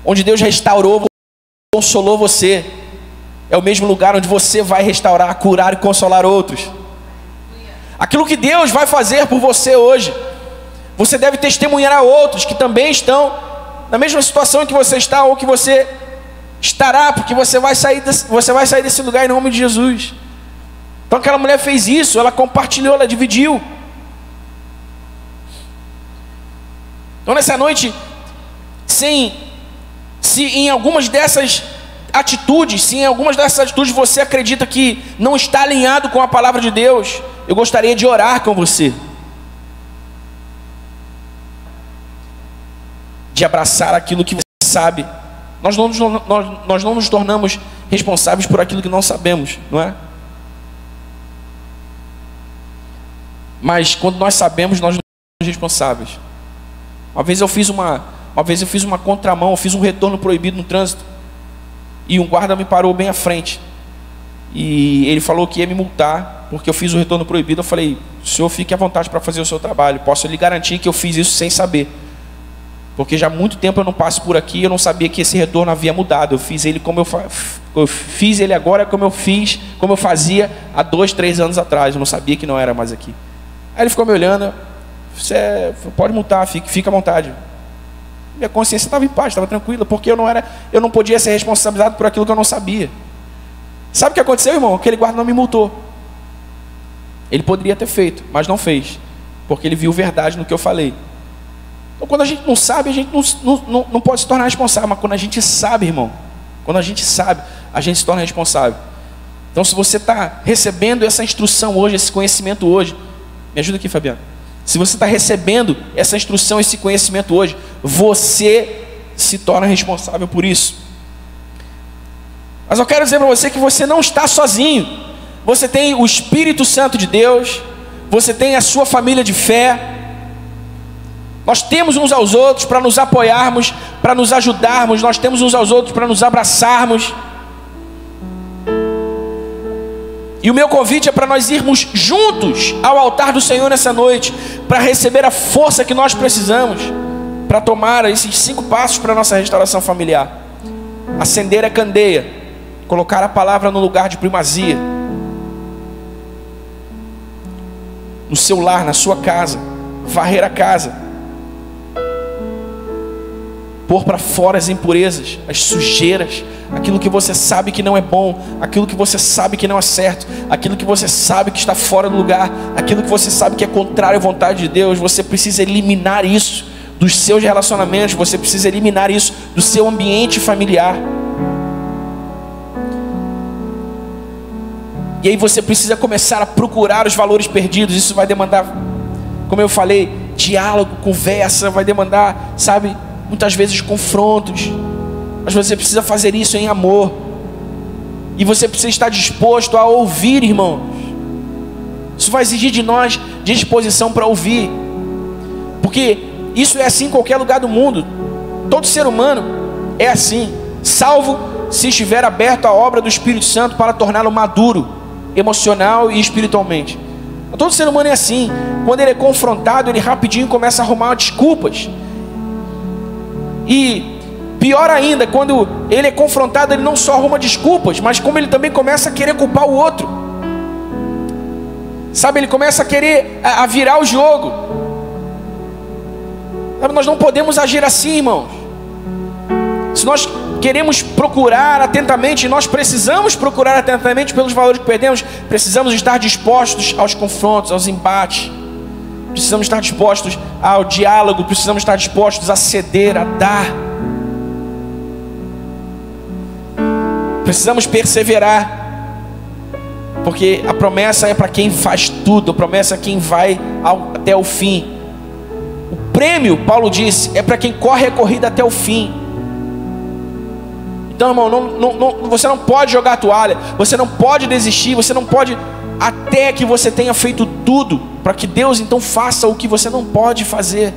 onde Deus restaurou, consolou você, é o mesmo lugar onde você vai restaurar, curar e consolar outros. Aquilo que Deus vai fazer por você hoje, você deve testemunhar a outros que também estão na mesma situação em que você está, ou que você estará, porque você vai sair desse lugar em nome de Jesus. Então aquela mulher fez isso, ela compartilhou, ela dividiu. Então nessa noite, se em algumas dessas atitudes você acredita que não está alinhado com a palavra de Deus, eu gostaria de orar com você, de abraçar aquilo que você sabe. Nós não nos tornamos responsáveis por aquilo que não sabemos, não é? Mas quando nós sabemos, nós não somos responsáveis. Uma vez eu fiz uma contramão, eu fiz um retorno proibido no trânsito, e um guarda me parou bem à frente, e ele falou que ia me multar porque eu fiz o retorno proibido. Eu falei: o senhor fique à vontade para fazer o seu trabalho, posso lhe garantir que eu fiz isso sem saber, porque já há muito tempo eu não passo por aqui, eu não sabia que esse retorno havia mudado. Eu fiz ele eu fiz ele agora como eu fazia há 2, 3 anos atrás. Eu não sabia que não era mais aqui. Aí ele ficou me olhando: você pode multar, fica à vontade. Minha consciência estava em paz, estava tranquila, porque eu não podia ser responsabilizado por aquilo que eu não sabia. Sabe o que aconteceu, irmão? Aquele guarda não me multou. Ele poderia ter feito, mas não fez, porque ele viu verdade no que eu falei. Então quando a gente não sabe, a gente não pode se tornar responsável. Mas quando a gente sabe, irmão, quando a gente sabe, a gente se torna responsável. Então se você está recebendo essa instrução hoje, esse conhecimento hoje, me ajuda aqui, Fabiano. Se você está recebendo essa instrução, esse conhecimento hoje, você se torna responsável por isso. Mas eu quero dizer para você que você não está sozinho. Você tem o Espírito Santo de Deus, você tem a sua família de fé. Nós temos uns aos outros para nos apoiarmos, para nos ajudarmos. Nós temos uns aos outros para nos abraçarmos. E o meu convite é para nós irmos juntos ao altar do Senhor nessa noite, para receber a força que nós precisamos para tomar esses 5 passos para a nossa restauração familiar. Acender a candeia, colocar a palavra no lugar de primazia, no seu lar, na sua casa, varrer a casa, pôr para fora as impurezas, as sujeiras, aquilo que você sabe que não é bom, aquilo que você sabe que não é certo, aquilo que você sabe que está fora do lugar, aquilo que você sabe que é contrário à vontade de Deus. Você precisa eliminar isso dos seus relacionamentos, você precisa eliminar isso do seu ambiente familiar. E aí você precisa começar a procurar os valores perdidos. Isso vai demandar, como eu falei, diálogo, conversa, vai demandar, sabe, muitas vezes confrontos, mas você precisa fazer isso em amor, e você precisa estar disposto a ouvir, irmãos. Isso vai exigir de nós disposição para ouvir, porque isso é assim em qualquer lugar do mundo. Todo ser humano é assim, salvo se estiver aberto à obra do Espírito Santo para torná-lo maduro, emocional e espiritualmente. Todo ser humano é assim. Quando ele é confrontado, ele rapidinho começa a arrumar desculpas. E pior ainda, quando ele é confrontado, ele não só arruma desculpas, mas como ele também começa a querer culpar o outro. Sabe, ele começa a querer a virar o jogo. Sabe, nós não podemos agir assim, irmãos. Se nós queremos procurar atentamente, nós precisamos procurar atentamente pelos valores que perdemos, precisamos estar dispostos aos confrontos, aos embates. Precisamos estar dispostos ao diálogo, precisamos estar dispostos a ceder, a dar. Precisamos perseverar, porque a promessa é para quem faz tudo, a promessa é quem vai até o fim. O prêmio, Paulo disse, é para quem corre a corrida até o fim. Então, irmão, você não pode jogar a toalha, você não pode desistir, você não pode, até que você tenha feito tudo, para que Deus então faça o que você não pode fazer.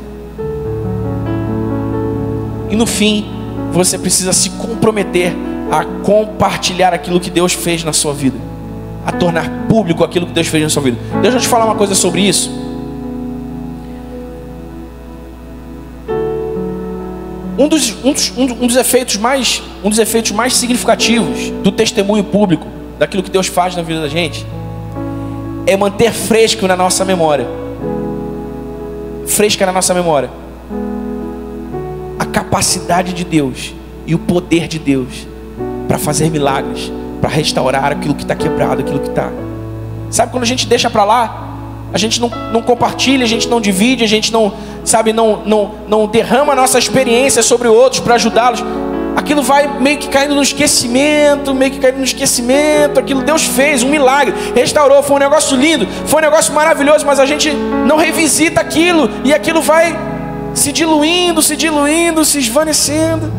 E no fim, você precisa se comprometer a compartilhar aquilo que Deus fez na sua vida, a tornar público aquilo que Deus fez na sua vida. Deixa eu te falar uma coisa sobre isso. Um dos efeitos mais significativos do testemunho público, daquilo que Deus faz na vida da gente, é manter fresca na nossa memória a capacidade de Deus e o poder de Deus para fazer milagres, para restaurar aquilo que está quebrado, aquilo que está. Sabe, quando a gente deixa para lá, a gente não compartilha, a gente não divide, a gente não derrama a nossa experiência sobre outros para ajudá-los, aquilo vai meio que caindo no esquecimento, aquilo Deus fez, um milagre, restaurou, foi um negócio lindo, foi um negócio maravilhoso, mas a gente não revisita aquilo, e aquilo vai se diluindo, se esvanecendo.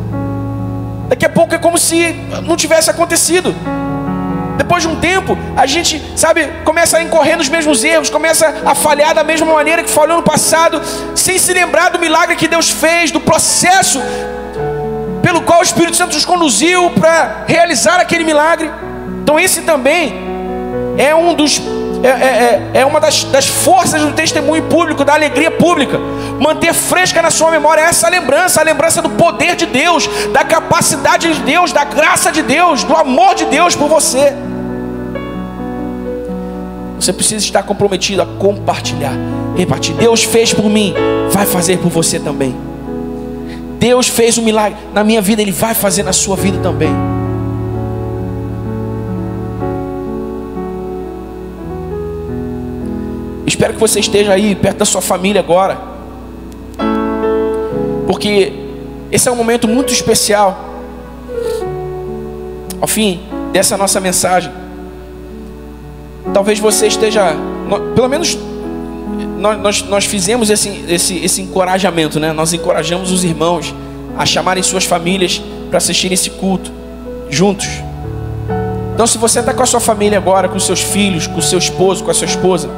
Daqui a pouco é como se não tivesse acontecido. Depois de um tempo, a gente, começa a incorrer nos mesmos erros, começa a falhar da mesma maneira que falhou no passado, sem se lembrar do milagre que Deus fez, do processo pelo qual o Espírito Santo nos conduziu para realizar aquele milagre. Então esse também é uma das forças do testemunho público, da alegria pública. Manter fresca na sua memória essa lembrança, a lembrança do poder de Deus, da capacidade de Deus, da graça de Deus, do amor de Deus por você. Você precisa estar comprometido a compartilhar, repartir. Deus fez por mim, vai fazer por você também. Deus fez um milagre na minha vida, Ele vai fazer na sua vida também. Espero que você esteja aí perto da sua família agora, porque esse é um momento muito especial. Ao fim dessa nossa mensagem, talvez você esteja, pelo menos nós fizemos esse encorajamento, né? Nós encorajamos os irmãos a chamarem suas famílias para assistirem esse culto juntos. Então, se você está com a sua família agora, com seus filhos, com o seu esposo, com a sua esposa,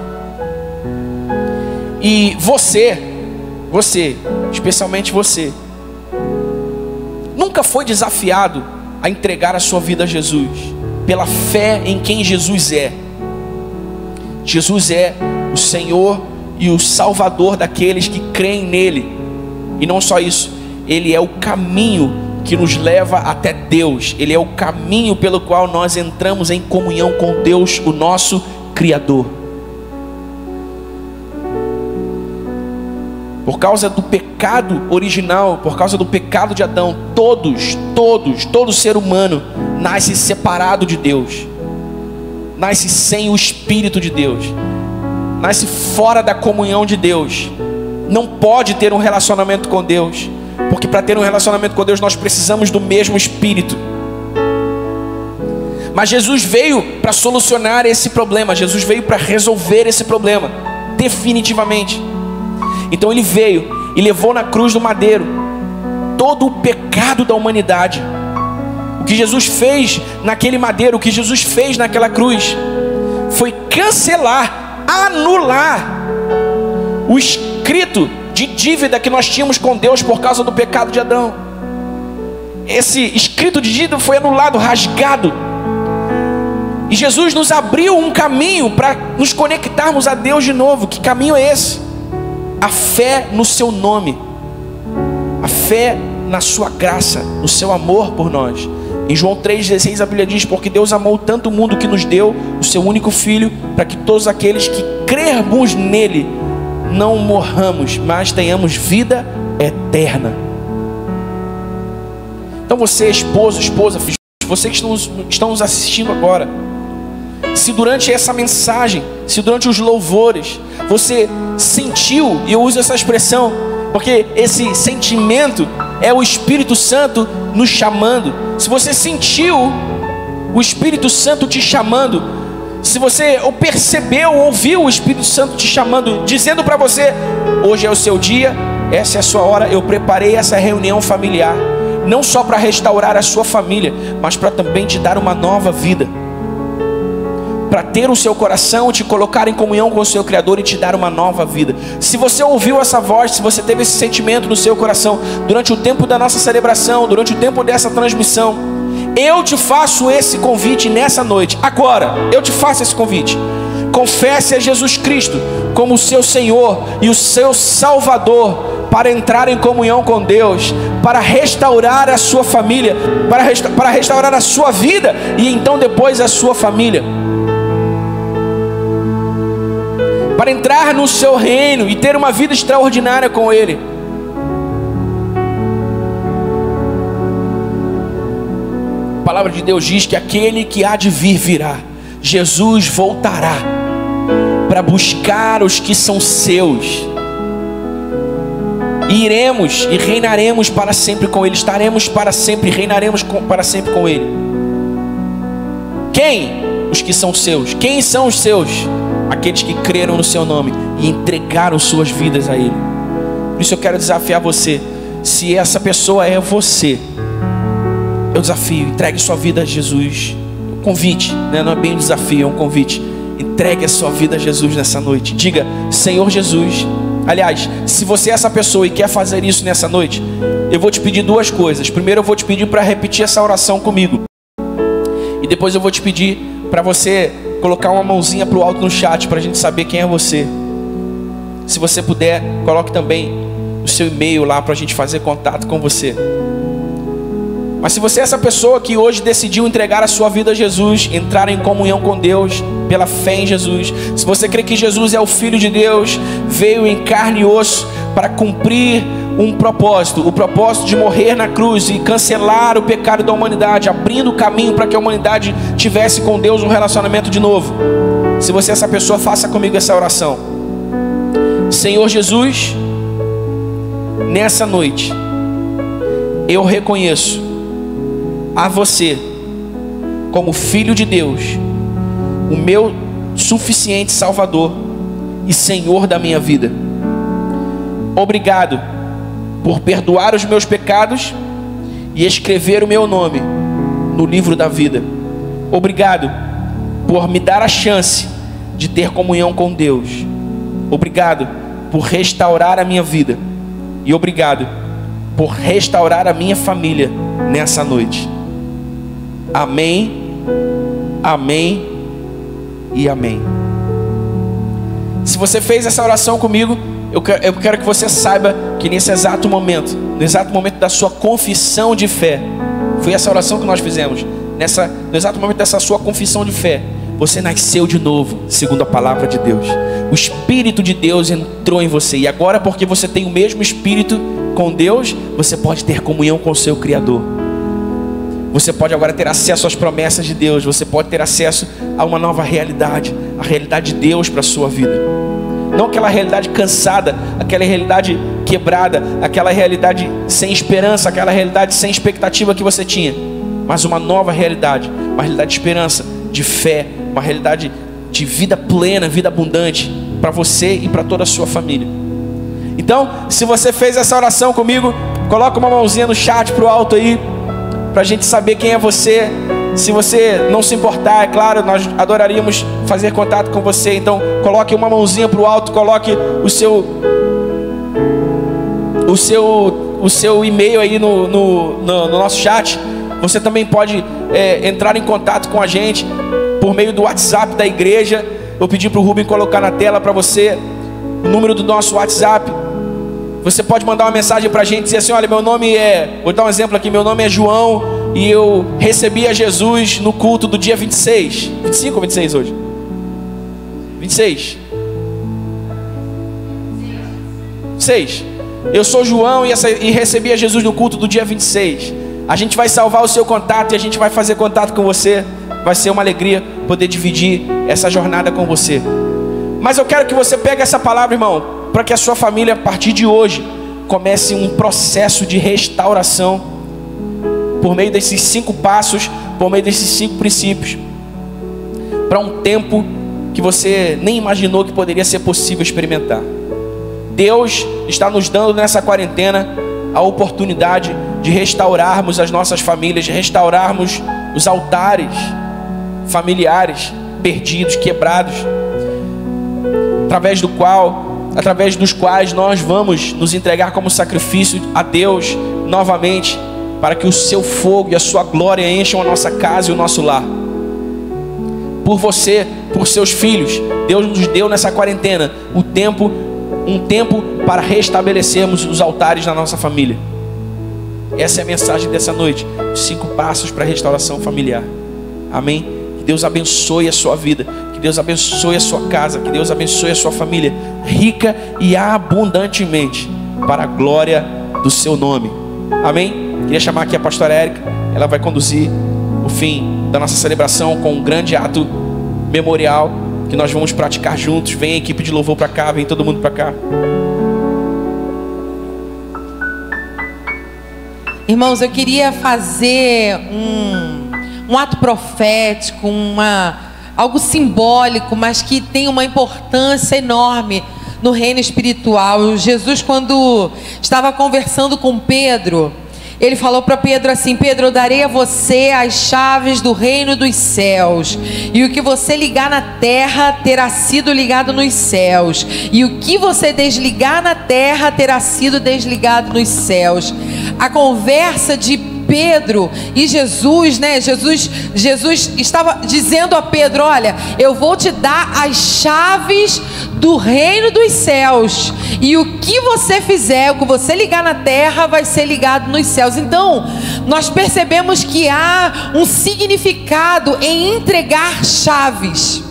e você, especialmente você, nunca foi desafiado a entregar a sua vida a Jesus, pela fé em quem Jesus é. Jesus é o Senhor e o Salvador daqueles que creem nele. E não só isso, Ele é o caminho que nos leva até Deus. Ele é o caminho pelo qual nós entramos em comunhão com Deus, o nosso Criador. Por causa do pecado original, por causa do pecado de Adão, todo ser humano nasce separado de Deus, nasce sem o Espírito de Deus, nasce fora da comunhão de Deus. Não pode ter um relacionamento com Deus, porque para ter um relacionamento com Deus nós precisamos do mesmo Espírito. Mas Jesus veio para solucionar esse problema, Jesus veio para resolver esse problema definitivamente. Então Ele veio e levou na cruz do madeiro todo o pecado da humanidade. O que Jesus fez naquele madeiro, o que Jesus fez naquela cruz, foi cancelar, anular o escrito de dívida que nós tínhamos com Deus por causa do pecado de Adão. Esse escrito de dívida foi anulado, rasgado. E Jesus nos abriu um caminho para nos conectarmos a Deus de novo. Que caminho é esse? A fé no seu nome, a fé na sua graça, no seu amor por nós. Em João 3,16 a Bíblia diz: porque Deus amou tanto o mundo que nos deu o seu único Filho, para que todos aqueles que crermos nele não morramos, mas tenhamos vida eterna. Então você, esposo, esposa, filhos, vocês que estão nos assistindo agora, se durante essa mensagem, se durante os louvores, você sentiu, e eu uso essa expressão porque esse sentimento é o Espírito Santo nos chamando. Se você sentiu o Espírito Santo te chamando, se você ou percebeu, ouviu o Espírito Santo te chamando, dizendo para você: hoje é o seu dia, essa é a sua hora, eu preparei essa reunião familiar, não só para restaurar a sua família, mas para também te dar uma nova vida, para para ter o seu coração, te colocar em comunhão com o seu Criador e te dar uma nova vida. Se você ouviu essa voz, se você teve esse sentimento no seu coração durante o tempo da nossa celebração, durante o tempo dessa transmissão, eu te faço esse convite nessa noite. Agora, eu te faço esse convite. Confesse a Jesus Cristo como o seu Senhor e o seu Salvador, para entrar em comunhão com Deus, para restaurar a sua família, para restaurar a sua vida e então depois a sua família, para entrar no seu reino e ter uma vida extraordinária com Ele. A palavra de Deus diz que aquele que há de vir virá. Jesus voltará para buscar os que são seus. E iremos e reinaremos para sempre com Ele. Estaremos para sempre, reinaremos para sempre com Ele. Quem? Os que são seus. Quem são os seus? Aqueles que creram no seu nome e entregaram suas vidas a Ele. Por isso eu quero desafiar você. Se essa pessoa é você, eu desafio, entregue sua vida a Jesus. Um convite, né? Não é bem um desafio, é um convite. Entregue a sua vida a Jesus nessa noite. Diga: Senhor Jesus. Aliás, se você é essa pessoa e quer fazer isso nessa noite, eu vou te pedir duas coisas. Primeiro, eu vou te pedir para repetir essa oração comigo. E depois eu vou te pedir para você colocar uma mãozinha para o alto no chat, para a gente saber quem é você. Se você puder, coloque também o seu e-mail lá para a gente fazer contato com você. Mas se você é essa pessoa que hoje decidiu entregar a sua vida a Jesus, entrar em comunhão com Deus pela fé em Jesus, se você crê que Jesus é o Filho de Deus, veio em carne e osso para cumprir um propósito, o propósito de morrer na cruz e cancelar o pecado da humanidade, abrindo o caminho para que a humanidade tivesse com Deus um relacionamento de novo. Se você é essa pessoa, faça comigo essa oração. Senhor Jesus, nessa noite eu reconheço a você como Filho de Deus, o meu suficiente Salvador e Senhor da minha vida. Obrigado por perdoar os meus pecados e escrever o meu nome no livro da vida. Obrigado por me dar a chance de ter comunhão com Deus. Obrigado por restaurar a minha vida. E obrigado por restaurar a minha família nessa noite. Amém, amém e amém. Se você fez essa oração comigo, eu quero que você saiba que nesse exato momento, no exato momento da sua confissão de fé, foi essa oração que nós fizemos. No exato momento dessa sua confissão de fé, você nasceu de novo, segundo a palavra de Deus. O Espírito de Deus entrou em você. E agora, porque você tem o mesmo Espírito com Deus, você pode ter comunhão com o seu Criador. Você pode agora ter acesso às promessas de Deus. Você pode ter acesso a uma nova realidade, a realidade de Deus para a sua vida. Não aquela realidade cansada, aquela realidade quebrada, aquela realidade sem esperança, aquela realidade sem expectativa que você tinha, mas uma nova realidade, uma realidade de esperança, de fé, uma realidade de vida plena, vida abundante para você e para toda a sua família. Então, se você fez essa oração comigo, coloca uma mãozinha no chat pro alto aí, para a gente saber quem é você. Se você não se importar, é claro, nós adoraríamos fazer contato com você. Então coloque uma mãozinha para o alto, coloque o seu e-mail aí no nosso chat. Você também pode entrar em contato com a gente por meio do WhatsApp da igreja. Vou pedir para o Rubem colocar na tela para você o número do nosso WhatsApp. Você pode mandar uma mensagem para a gente e dizer assim: olha, meu nome é... Vou dar um exemplo aqui. Meu nome é João e eu recebi a Jesus no culto do dia 26. 25 ou 26 hoje? 26. 6. Eu sou João e recebi a Jesus no culto do dia 26. A gente vai salvar o seu contato e a gente vai fazer contato com você. Vai ser uma alegria poder dividir essa jornada com você. Mas eu quero que você pegue essa palavra, irmão, para que a sua família, a partir de hoje, comece um processo de restauração por meio desses 5 passos, por meio desses 5 princípios, para um tempo que você nem imaginou que poderia ser possível experimentar. Deus está nos dando nessa quarentena a oportunidade de restaurarmos as nossas famílias, de restaurarmos os altares familiares perdidos, quebrados, através dos quais nós vamos nos entregar como sacrifício a Deus novamente, para que o seu fogo e a sua glória encham a nossa casa e o nosso lar. Por você, por seus filhos, Deus nos deu nessa quarentena um tempo para restabelecermos os altares na nossa família. Essa é a mensagem dessa noite, 5 passos para a restauração familiar. Amém? Que Deus abençoe a sua vida, que Deus abençoe a sua casa, que Deus abençoe a sua família, rica e abundantemente, para a glória do seu nome. Amém? Queria chamar aqui a pastora Érica. Ela vai conduzir o fim da nossa celebração com um grande ato memorial que nós vamos praticar juntos. Vem a equipe de louvor para cá, vem todo mundo para cá. Irmãos, eu queria fazer um ato profético, algo simbólico, mas que tem uma importância enorme no reino espiritual. Jesus, quando estava conversando com Pedro, ele falou para Pedro assim: Pedro, eu darei a você as chaves do reino dos céus, e o que você ligar na terra terá sido ligado nos céus, e o que você desligar na terra terá sido desligado nos céus. A conversa de Pedro e Jesus, né? Jesus estava dizendo a Pedro: olha, eu vou te dar as chaves do reino dos céus, e o que você fizer, o que você ligar na terra vai ser ligado nos céus. Então nós percebemos que há um significado em entregar chaves.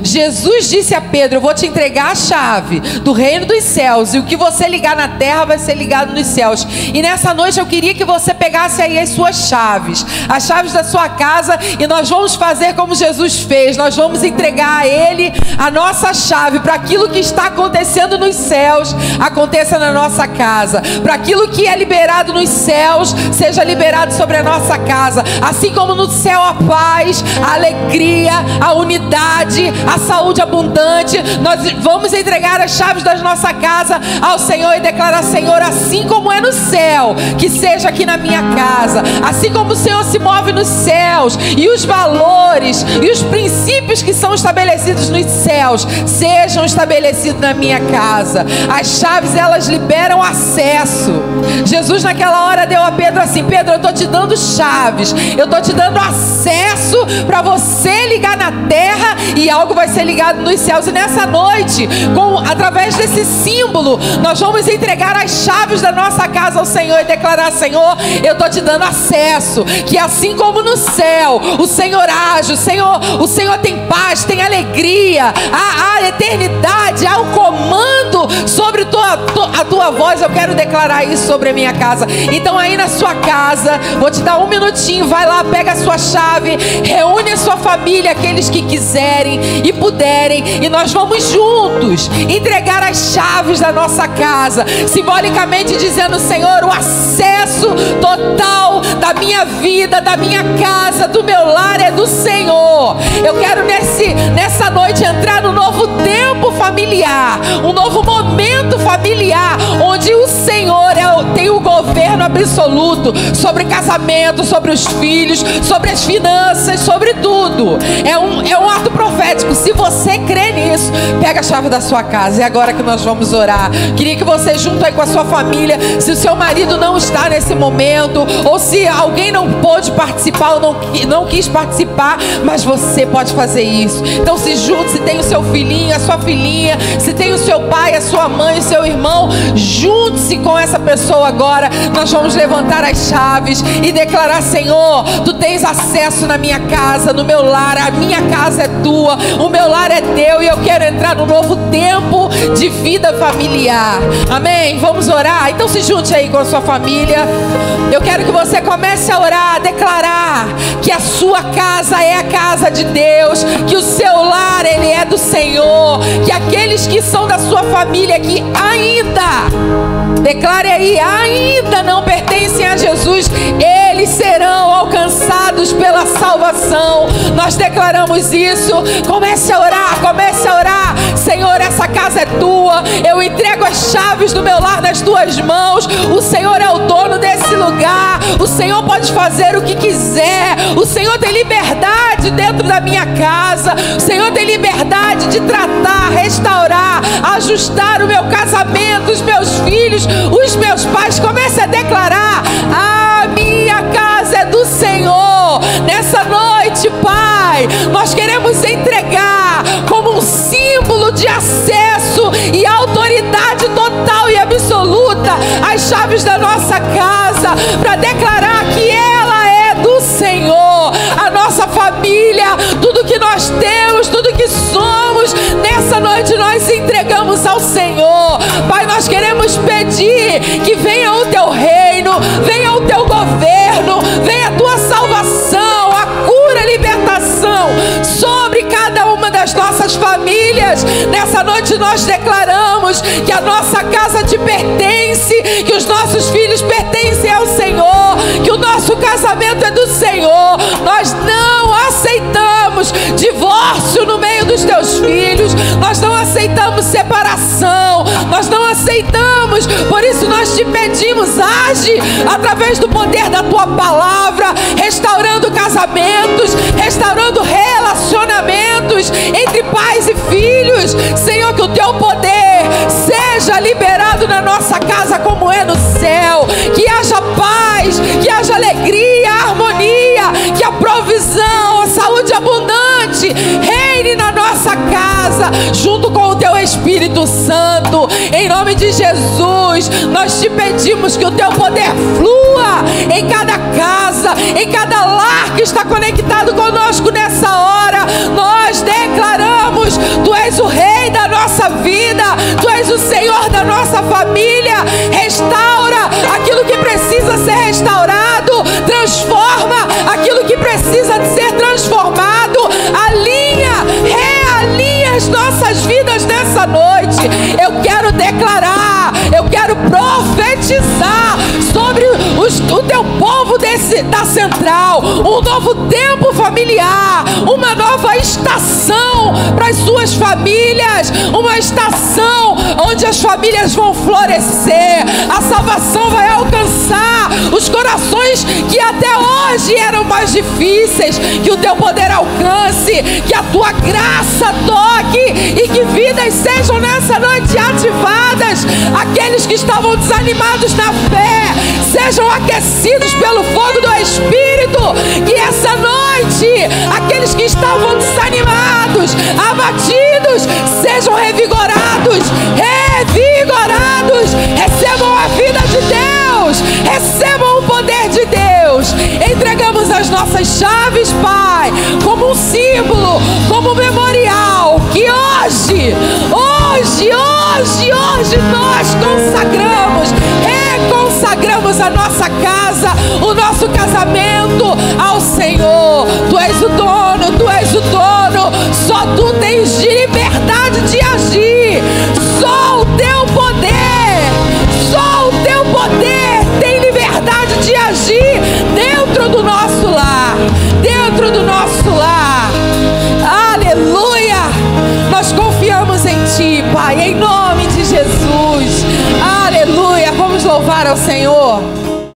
Jesus disse a Pedro: eu vou te entregar a chave do reino dos céus, e o que você ligar na terra vai ser ligado nos céus. E nessa noite eu queria que você pegasse aí as suas chaves, as chaves da sua casa, e nós vamos fazer como Jesus fez. Nós vamos entregar a Ele a nossa chave, para aquilo que está acontecendo nos céus aconteça na nossa casa, para aquilo que é liberado nos céus seja liberado sobre a nossa casa. Assim como no céu a paz, a alegria, a unidade, a saúde abundante, nós vamos entregar as chaves da nossa casa ao Senhor e declarar: Senhor, assim como é no céu, que seja aqui na minha casa. Assim como o Senhor se move nos céus, e os valores e os princípios que são estabelecidos nos céus sejam estabelecidos na minha casa. As chaves, elas liberam acesso. Jesus naquela hora deu a Pedro assim: Pedro, eu estou te dando chaves, eu estou te dando acesso para você ligar na terra, e algo vai ser ligado nos céus. E nessa noite, através desse símbolo, nós vamos entregar as chaves da nossa casa ao Senhor e declarar: Senhor, eu estou te dando acesso, que assim como no céu o Senhor age, o Senhor tem paz, tem alegria, há eternidade, há o comando sobre a tua voz. Eu quero declarar isso sobre a minha casa. Então aí na sua casa, vou te dar um minutinho, vai lá, pega a sua chave, reúne a sua família, aqueles que quiserem e puderem, e nós vamos juntos entregar as chaves da nossa casa, simbolicamente dizendo: Senhor, o acesso total da minha vida, da minha casa, do meu lar é do Senhor. Eu quero nessa noite entrar no novo tempo familiar, um novo momento familiar, onde o Senhor tem o governo absoluto sobre casamento, sobre os filhos, sobre as finanças, sobre tudo. É um ato profético. Se você crê nisso, pega a chave da sua casa. É agora que nós vamos orar. Queria que você, junto aí com a sua família, se o seu marido não está nesse momento, ou se alguém não pôde participar ou não quis participar, mas você pode fazer isso. Então se junte, se tem o seu filhinho, a sua filhinha, se tem o seu pai, a sua mãe, o seu irmão, junte-se com essa pessoa agora. Nós vamos levantar as chaves e declarar: Senhor, tu tens acesso na minha casa, no meu lar. A minha casa é tua, o meu lar é teu, e eu quero entrar no novo tempo de vida familiar. Amém? Vamos orar? Então se junte aí com a sua família. Eu quero que você comece a orar, a declarar que a sua casa é a casa de Deus, que o seu lar, ele é do Senhor, que aqueles que são da sua família, que declare aí, ainda não pertencem a Jesus, eles serão alcançados pela salvação. Nós declaramos isso. Comece a orar, comece a orar. Senhor, essa casa é tua, eu entrego as chaves do meu lar nas tuas mãos. O Senhor é o dono desse lugar, o Senhor pode fazer o que quiser, o O Senhor tem liberdade dentro da minha casa. O Senhor tem liberdade de tratar, restaurar, ajustar o meu casamento, os meus filhos, os meus pais. Comece a declarar: a minha casa é do Senhor. Nessa noite, Pai, nós queremos entregar como um símbolo de acesso e autoridade total e absoluta as chaves da nossa casa, para declarar que ela é do Senhor. A nossa família, tudo que nós temos, tudo que somos, nessa noite nós entregamos ao Senhor. Pai, nós queremos pedir que venha o teu reino, venha o teu governo, venha a tua salvação, a cura, a libertação sobre cada uma das nossas famílias. Nessa noite nós declaramos que a nossa casa te pertence, que os nossos filhos pertencem ao Senhor, que o nosso casamento é do Senhor. Nós não aceitamos divórcio no meio dos teus filhos, nós não aceitamos separação, nós não aceitamos. Por isso nós te pedimos, age através do poder da tua palavra, restaurando casamentos, restaurando relacionamentos entre pais e filhos. Senhor, que o teu poder seja liberado na nossa casa como é no céu, que haja paz, que haja alegria, harmonia, que a provisão, a saúde abundante reine na nossa casa, junto com o teu Espírito Santo. Em nome de Jesus, nós te pedimos que o teu poder flua em cada casa, em cada lar que está conectado conosco nessa hora. Nós declaramos: tu és o Rei da nossa vida, tu és o Senhor da nossa família. Restaura aquilo que precisa ser restaurado, transforma aquilo que precisa de ser transformado, realinha as nossas vidas nessa noite. Eu quero declarar, eu quero profetizar sobre o teu povo da central, um novo tempo familiar, uma nova estação para as suas famílias, uma estação onde as famílias vão florescer, a salvação vai alcançar os corações que até hoje eram mais difíceis. Que o teu poder alcance, que a tua graça toque e que vidas sejam nessa noite ativadas. Aqueles que estavam desanimados na fé sejam aquecidos pelo fogo do Espírito. Que essa noite aqueles que estavam desanimados, abatidos, sejam revigorados, recebam a vida de Deus, recebam o poder de Deus. Entregamos as nossas chaves, Pai, como um símbolo, como um memorial, que hoje nós reconsagramos a nossa casa, o nosso casamento ao Senhor. Tu és o dono, só tu tens liberdade de agir, só o teu poder tem liberdade de agir dentro do nosso lar, Aleluia! Nós confiamos em ti, Pai, em nome de Jesus. Aleluia! Vamos louvar ao Senhor.